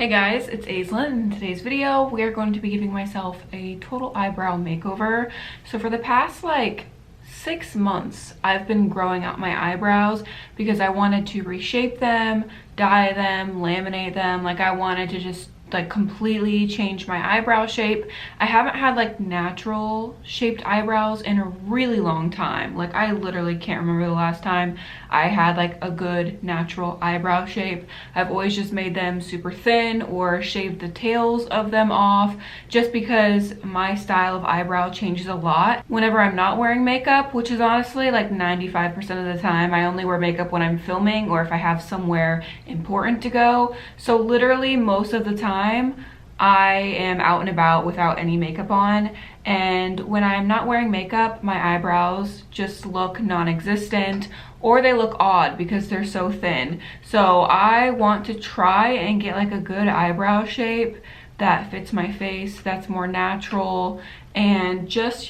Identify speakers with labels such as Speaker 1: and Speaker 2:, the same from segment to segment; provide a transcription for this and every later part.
Speaker 1: Hey guys, it's Aislinn. In today's video, we are going to be giving myself a total eyebrow makeover. So for the past 6 months, I've been growing out my eyebrows because I wanted to reshape them, dye them, laminate them. I wanted to just completely change my eyebrow shape. I haven't had natural shaped eyebrows in a really long time. I literally can't remember the last time I had a good natural eyebrow shape. I've always just made them super thin or shaved the tails of them off, just because my style of eyebrow changes a lot whenever I'm not wearing makeup, which is honestly 95% of the time. I only wear makeup when I'm filming or if I have somewhere important to go. So literally most of the time I am out and about without any makeup on, and when I'm not wearing makeup, my eyebrows just look non-existent or they look odd because they're so thin. So I want to try and get a good eyebrow shape that fits my face, that's more natural, and just,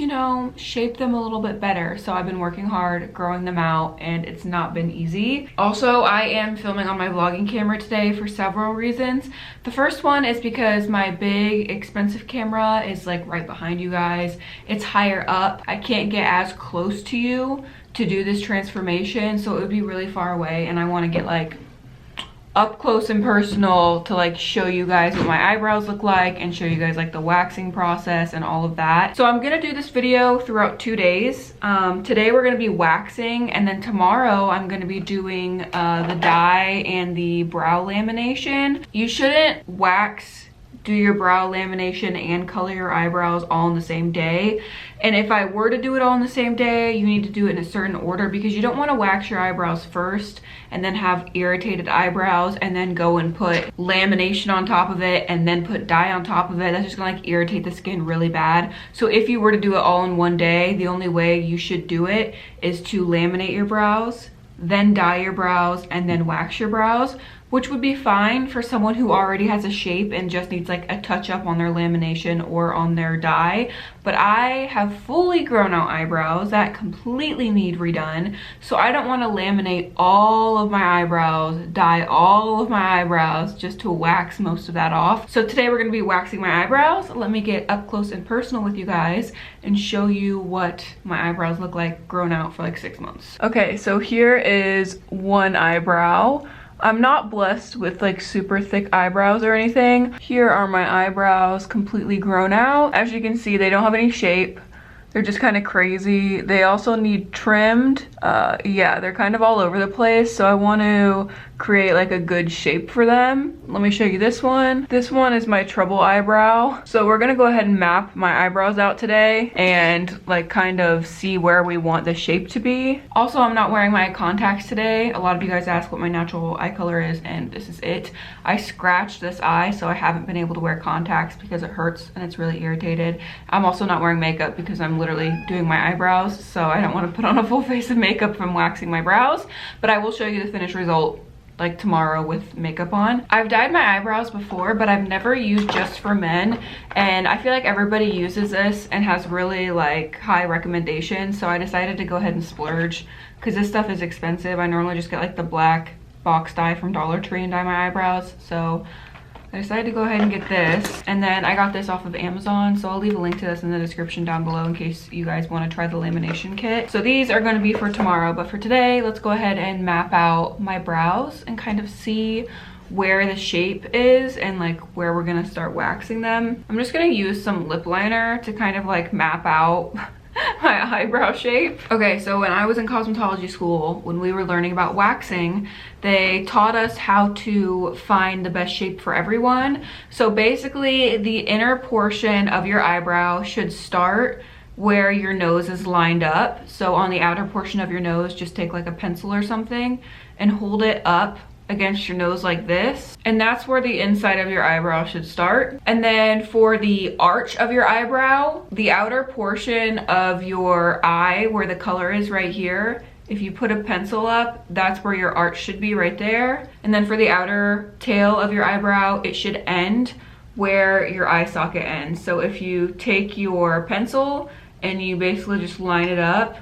Speaker 1: shape them a little bit better. So I've been working hard growing them out and it's not been easy. Also, I am filming on my vlogging camera today for several reasons. The first one is because my big expensive camera is right behind you guys. It's higher up. I can't get as close to you to do this transformation, so it would be really far away, and I want to get up close and personal to show you guys what my eyebrows look like and show you guys the waxing process and all of that. So I'm gonna do this video throughout 2 days. Today we're gonna be waxing, and then tomorrow I'm gonna be doing the dye and the brow lamination. You shouldn't do your brow lamination and color your eyebrows all in the same day. And if I were to do it all in the same day, you need to do it in a certain order, because you don't want to wax your eyebrows first and then have irritated eyebrows and then go and put lamination on top of it and then put dye on top of it. That's just gonna irritate the skin really bad. So if you were to do it all in one day, the only way you should do it is to laminate your brows, then dye your brows, and then wax your brows, which would be fine for someone who already has a shape and just needs a touch up on their lamination or on their dye. But I have fully grown out eyebrows that completely need redone, so I don't want to laminate all of my eyebrows, dye all of my eyebrows just to wax most of that off. So today we're going to be waxing my eyebrows. Let me get up close and personal with you guys and show you what my eyebrows look like grown out for 6 months. Okay, so here is one eyebrow. I'm not blessed with super thick eyebrows or anything. Here are my eyebrows completely grown out. As you can see, they don't have any shape. They're just kind of crazy. They also need trimmed. Yeah, they're kind of all over the place. So I want to create a good shape for them. Let me show you this one. This one is my trouble eyebrow. So we're gonna go ahead and map my eyebrows out today and kind of see where we want the shape to be. Also, I'm not wearing my contacts today. A lot of you guys ask what my natural eye color is, and this is it. I scratched this eye, so I haven't been able to wear contacts because it hurts and it's really irritated. I'm also not wearing makeup because I'm literally doing my eyebrows, so I don't want to put on a full face of makeup from waxing my brows, but I will show you the finished result tomorrow with makeup on. I've dyed my eyebrows before, but I've never used Just for Men, and I feel everybody uses this and has really high recommendations, so I decided to go ahead and splurge because this stuff is expensive. I normally just get the black box dye from Dollar Tree and dye my eyebrows, so I decided to go ahead and get this. And then I got this off of Amazon, so I'll leave a link to this in the description down below in case you guys want to try the lamination kit. So these are going to be for tomorrow, but for today, let's go ahead and map out my brows and kind of see where the shape is and where we're gonna start waxing them. I'm just gonna use some lip liner to kind of map out my eyebrow shape. Okay, so when I was in cosmetology school, when we were learning about waxing, they taught us how to find the best shape for everyone. So basically, the inner portion of your eyebrow should start where your nose is lined up. So on the outer portion of your nose, just take a pencil or something and hold it up against your nose like this, and that's where the inside of your eyebrow should start. And then for the arch of your eyebrow, the outer portion of your eye where the color is right here, if you put a pencil up, that's where your arch should be, right there. And then for the outer tail of your eyebrow, it should end where your eye socket ends. So if you take your pencil and you basically just line it up,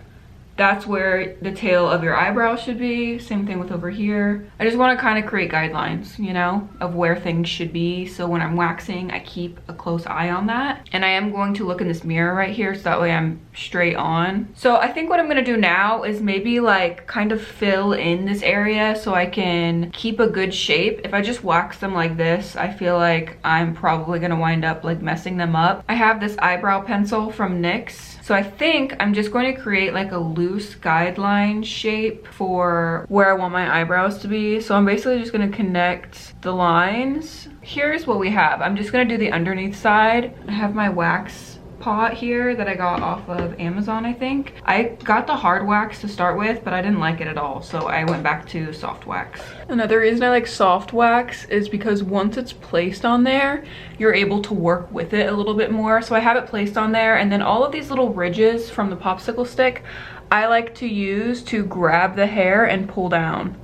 Speaker 1: that's where the tail of your eyebrow should be. Same thing with over here. I just want to kind of create guidelines, you know, of where things should be. So when I'm waxing, I keep a close eye on that. And I am going to look in this mirror right here so that way I'm straight on. So I think what I'm going to do now is maybe like kind of fill in this area so I can keep a good shape. If I just wax them like this, I feel like I'm probably going to wind up like messing them up. I have this eyebrow pencil from NYX. So I think I'm just going to create like a loose guideline shape for where I want my eyebrows to be. So I'm basically just going to connect the lines. Here's what we have. I'm just going to do the underneath side. I have my wax pot here that I got off of Amazon, I think. I got the hard wax to start with, but I didn't like it at all, so I went back to soft wax. Another reason I like soft wax is because once it's placed on there, you're able to work with it a little bit more. So I have it placed on there, and then all of these little ridges from the popsicle stick, I like to use to grab the hair and pull down.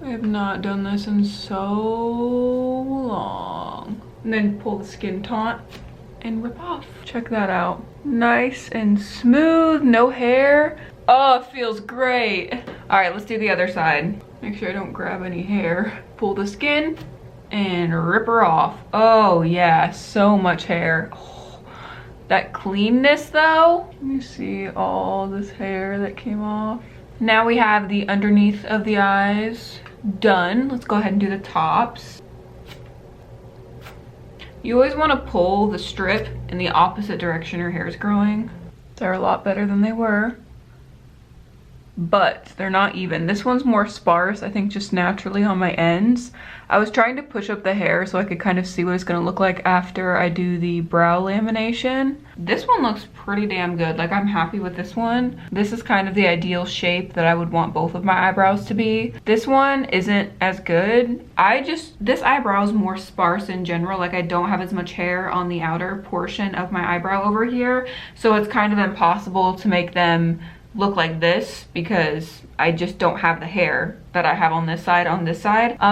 Speaker 1: I have not done this in so long. And then pull the skin taut and rip off. Check that out. Nice and smooth, no hair. Oh, it feels great. All right, let's do the other side. Make sure I don't grab any hair. Pull the skin and rip her off. Oh yeah, so much hair. Oh, that cleanness though. Let me see all this hair that came off. Now we have the underneath of the eyes done. Let's go ahead and do the tops. You always want to pull the strip in the opposite direction your hair is growing. They're a lot better than they were, but they're not even. This one's more sparse, I think, just naturally on my ends. I was trying to push up the hair so I could kind of see what it's going to look like after I do the brow lamination. This one looks pretty damn good. Like, I'm happy with this one. This is kind of the ideal shape that I would want both of my eyebrows to be. This one isn't as good. This eyebrow is more sparse in general. Like, I don't have as much hair on the outer portion of my eyebrow over here, so it's kind of impossible to make them look like this because I just don't have the hair that I have on this side.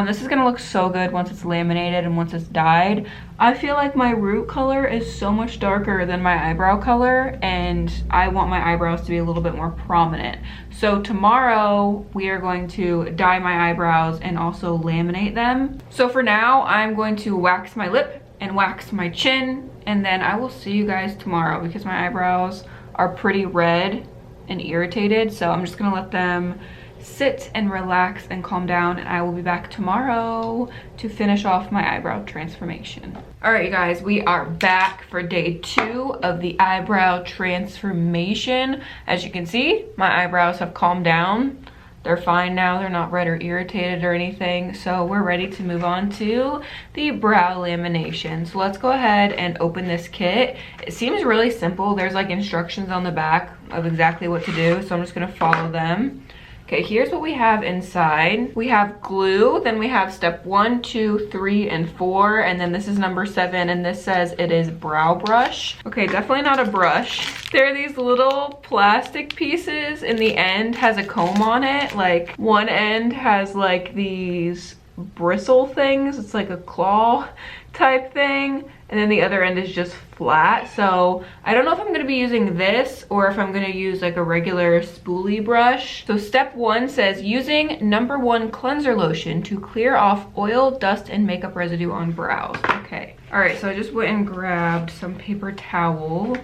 Speaker 1: This is gonna look so good once it's laminated and once it's dyed. I feel like my root color is so much darker than my eyebrow color, and I want my eyebrows to be a little bit more prominent. So tomorrow we are going to dye my eyebrows and also laminate them. So for now, I'm going to wax my lip and wax my chin, and then I will see you guys tomorrow because my eyebrows are pretty red and irritated, so I'm just gonna let them sit and relax and calm down, and I will be back tomorrow to finish off my eyebrow transformation. All right, you guys, we are back for day 2 of the eyebrow transformation. As you can see, my eyebrows have calmed down. They're fine now. They're not red or irritated or anything. So we're ready to move on to the brow lamination. So let's go ahead and open this kit. It seems really simple. There's like instructions on the back of exactly what to do. So I'm just gonna follow them. Okay, here's what we have inside. We have glue, then we have step 1, 2, 3, and 4, and then this is number 7, and this says it is brow brush. Okay, definitely not a brush. There are these little plastic pieces, and the end has a comb on it. Like, one end has like these bristle things. It's like a claw type thing, and then the other end is just flat. So I don't know if I'm going to be using this or if I'm going to use like a regular spoolie brush. So step 1 says using number 1 cleanser lotion to clear off oil, dust, and makeup residue on brows. Okay, all right, so I just went and grabbed some paper towel.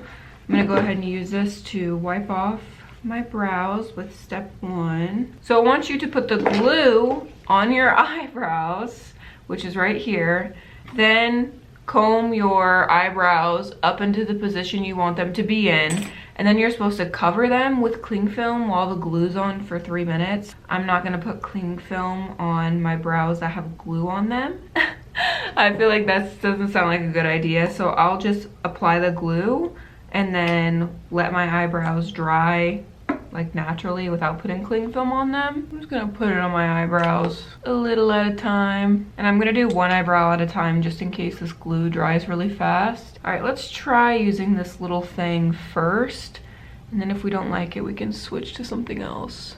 Speaker 1: I'm going to go ahead and use this to wipe off my brows with step 1. So I want you to put the glue on your eyebrows, which is right here. Then comb your eyebrows up into the position you want them to be in, and then you're supposed to cover them with cling film while the glue's on for 3 minutes. I'm not gonna put cling film on my brows that have glue on them. I feel like that doesn't sound like a good idea, so I'll just apply the glue and then let my eyebrows dry like naturally without putting cling film on them. I'm just gonna put it on my eyebrows a little at a time, and I'm gonna do one eyebrow at a time just in case this glue dries really fast. All right, let's try using this little thing first, and then if we don't like it, we can switch to something else.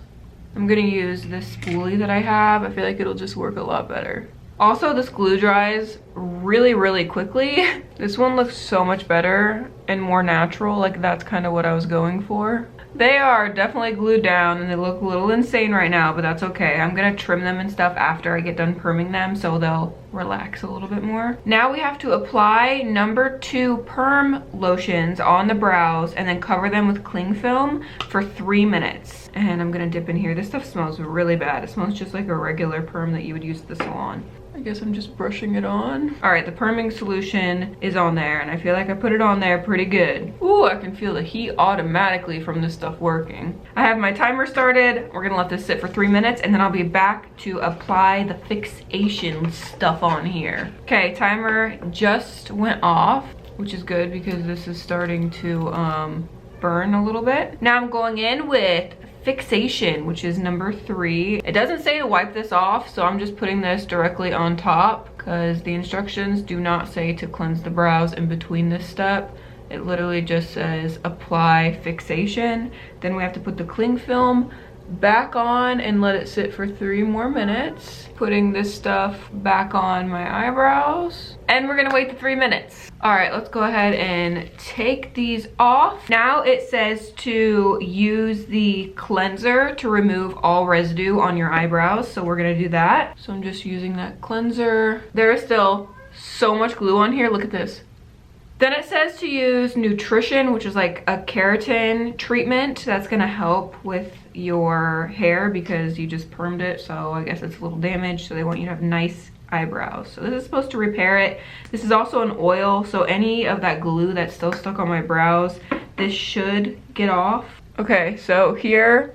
Speaker 1: I'm gonna use this spoolie that I have. I feel like it'll just work a lot better. Also, this glue dries really quickly. This one looks so much better and more natural. Like, that's kind of what I was going for. They are definitely glued down and they look a little insane right now, but that's okay. I'm gonna trim them and stuff after I get done perming them so they'll relax a little bit more. Now we have to apply number 2 perm lotions on the brows and then cover them with cling film for 3 minutes. And I'm gonna dip in here. This stuff smells really bad. It smells just like a regular perm that you would use at the salon. I guess I'm just brushing it on. All right, the perming solution is on there and I feel like I put it on there pretty good. Ooh, I can feel the heat automatically from this stuff working. I have my timer started. We're gonna let this sit for 3 minutes and then I'll be back to apply the fixation stuff on here. Okay, timer just went off, which is good because this is starting to burn a little bit. Now I'm going in with Fixation, which is number 3. It doesn't say to wipe this off, so I'm just putting this directly on top because the instructions do not say to cleanse the brows in between this step. It literally just says apply fixation. Then we have to put the cling film back on and let it sit for 3 more minutes. Putting this stuff back on my eyebrows. And we're gonna wait the 3 minutes. All right, let's go ahead and take these off. Now it says to use the cleanser to remove all residue on your eyebrows. So we're gonna do that. So I'm just using that cleanser. There is still so much glue on here, look at this. Then it says to use nutrition, which is like a keratin treatment. That's gonna help with your hair because you just permed it, so I guess it's a little damaged, so they want you to have nice eyebrows. So this is supposed to repair it. This is also an oil, so any of that glue that's still stuck on my brows, this should get off. Okay, so here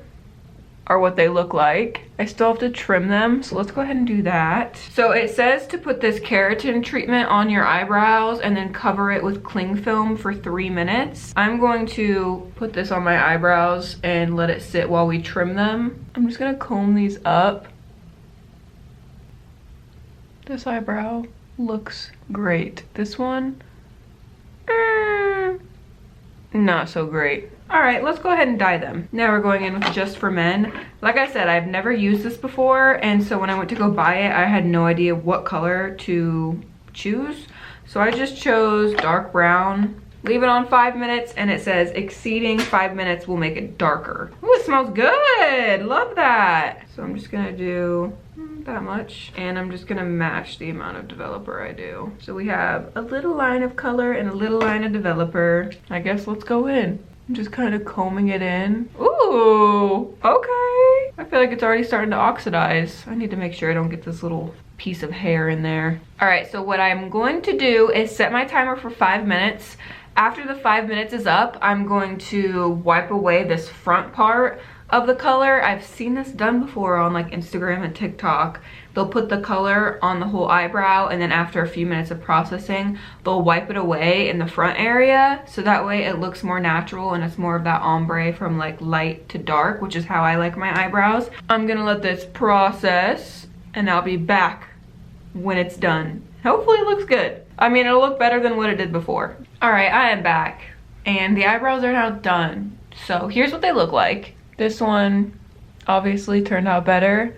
Speaker 1: are what they look like. I still have to trim them, so let's go ahead and do that. So it says to put this keratin treatment on your eyebrows and then cover it with cling film for 3 minutes. I'm going to put this on my eyebrows and let it sit while we trim them. I'm just gonna comb these up. This eyebrow looks great. This one, not so great. All right, let's go ahead and dye them. Now we're going in with Just for Men. Like I said, I've never used this before, and so when I went to go buy it, I had no idea what color to choose. So I just chose dark brown. Leave it on 5 minutes, and it says exceeding 5 minutes will make it darker. Ooh, it smells good. Love that. So I'm just gonna do that much, and I'm just gonna match the amount of developer I do. So we have a little line of color and a little line of developer. I guess let's go in. I'm just kind of combing it in. Ooh, okay. I feel like it's already starting to oxidize. I need to make sure I don't get this little piece of hair in there. All right, so what I'm going to do is set my timer for 5 minutes. After the 5 minutes is up, I'm going to wipe away this front part of the color. I've seen this done before on like Instagram and TikTok. They'll put the color on the whole eyebrow, and then after a few minutes of processing, they'll wipe it away in the front area, so that way it looks more natural and it's more of that ombre from like light to dark, which is how I like my eyebrows. I'm gonna let this process and I'll be back when it's done. Hopefully it looks good. I mean, it'll look better than what it did before. All right, I am back and the eyebrows are now done. So here's what they look like. This one obviously turned out better.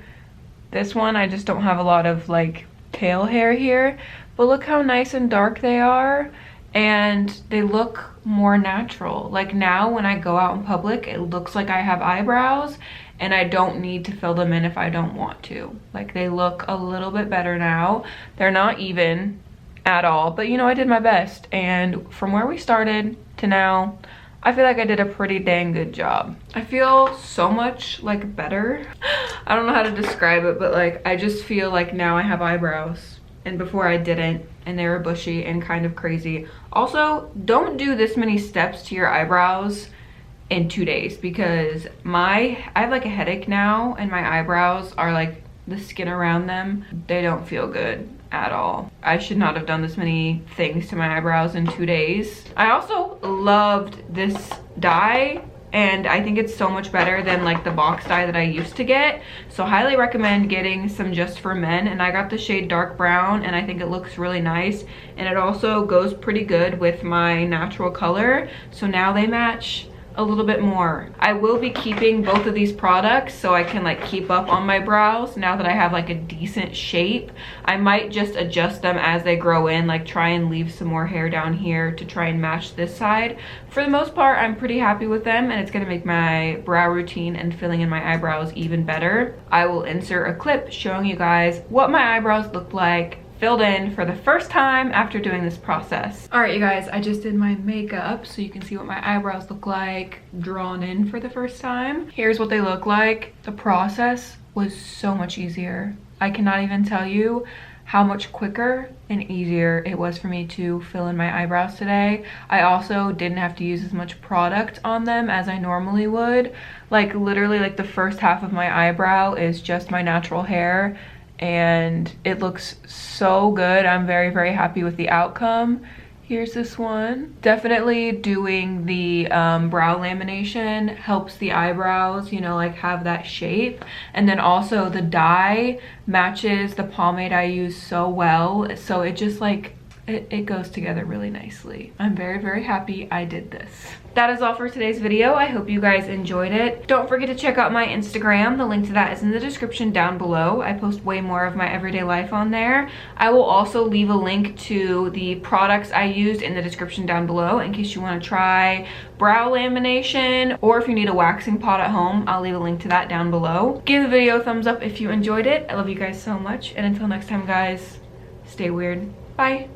Speaker 1: This one, I just don't have a lot of like tail hair here, but look how nice and dark they are, and they look more natural. Like now when I go out in public, it looks like I have eyebrows and I don't need to fill them in if I don't want to. Like they look a little bit better now. They're not even at all, but you know, I did my best, and from where we started to now, I feel like I did a pretty dang good job. I feel so much like better. I don't know how to describe it, but like I just feel like now I have eyebrows, and before I didn't, and they were bushy and kind of crazy. Also, don't do this many steps to your eyebrows in 2 days, because I have like a headache now, and my eyebrows are like, the skin around them, they don't feel good at all. I should not have done this many things to my eyebrows in 2 days. I also loved this dye, and I think it's so much better than like the box dye that I used to get. So highly recommend getting some Just for Men, and I got the shade dark brown, and I think it looks really nice, and it also goes pretty good with my natural color. So now they match a little bit more. I will be keeping both of these products so I can like keep up on my brows now that I have like a decent shape. I might just adjust them as they grow in, like try and leave some more hair down here to try and match this side. For the most part, I'm pretty happy with them, and it's gonna make my brow routine and filling in my eyebrows even better. I will insert a clip showing you guys what my eyebrows look like filled in for the first time after doing this process. All right, you guys, I just did my makeup so you can see what my eyebrows look like drawn in for the first time. Here's what they look like. The process was so much easier. I cannot even tell you how much quicker and easier it was for me to fill in my eyebrows today. I also didn't have to use as much product on them as I normally would. Like literally like the first half of my eyebrow is just my natural hair, and it looks so good. I'm very, very happy with the outcome. Here's this one. Definitely doing the brow lamination helps the eyebrows, you know, like have that shape. And then also the dye matches the pomade I use so well. So it just like, it goes together really nicely. I'm very, very happy I did this. That is all for today's video. I hope you guys enjoyed it. Don't forget to check out my Instagram. The link to that is in the description down below. I post way more of my everyday life on there. I will also leave a link to the products I used in the description down below in case you want to try brow lamination, or if you need a waxing pot at home, I'll leave a link to that down below. Give the video a thumbs up if you enjoyed it. I love you guys so much, and until next time, guys, stay weird. Bye.